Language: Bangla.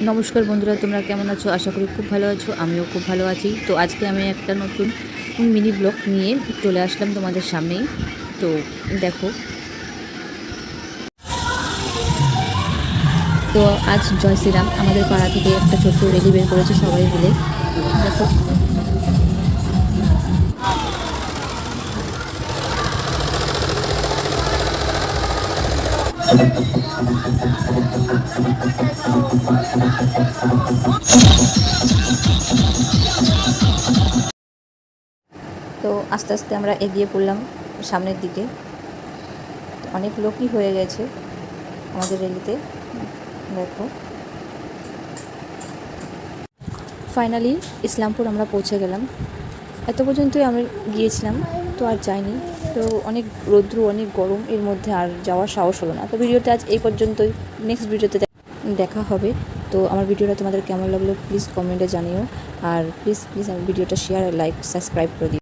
নমস্কার বন্ধুরা, তোমরা কেমন আছো? আশা করি খুব ভালো আছো। আমিও খুব ভালো আছি। তো আজকে আমি একটা নতুন মিনি ব্লগ নিয়ে চলে আসলাম তোমাদের সামনেই। তো দেখো, তো আজ জয় শ্রীরাম আমাদের পাড়া থেকে একটা ছোট্ট রেলি বের করেছে সবাই মিলে। দেখো, তো আস্তে আস্তে আমরা এগিয়ে পড়লাম সামনের দিকে। অনেক লোকই হয়ে গেছে আমাদের রেলিতে। দেখো, ফাইনালি ইসলামপুর আমরা পৌঁছে গেলাম। এত পর্যন্তই আমরা গিয়েছিলাম, তো আর যাইনি। তো অনেক রৌদ্র, অনেক গরম, এর মধ্যে আর যাওয়ার সাহস হলো না। তো ভিডিওটা আজ এই পর্যন্তই। নেক্সট ভিডিওতে দেখা হবে। তো আমার ভিডিওটা তোমাদের কেমন লাগলো প্লিজ কমেন্টে জানিও। আর প্লিজ প্লিজ আমার ভিডিওটা শেয়ার, লাইক, সাবস্ক্রাইব করে দিও।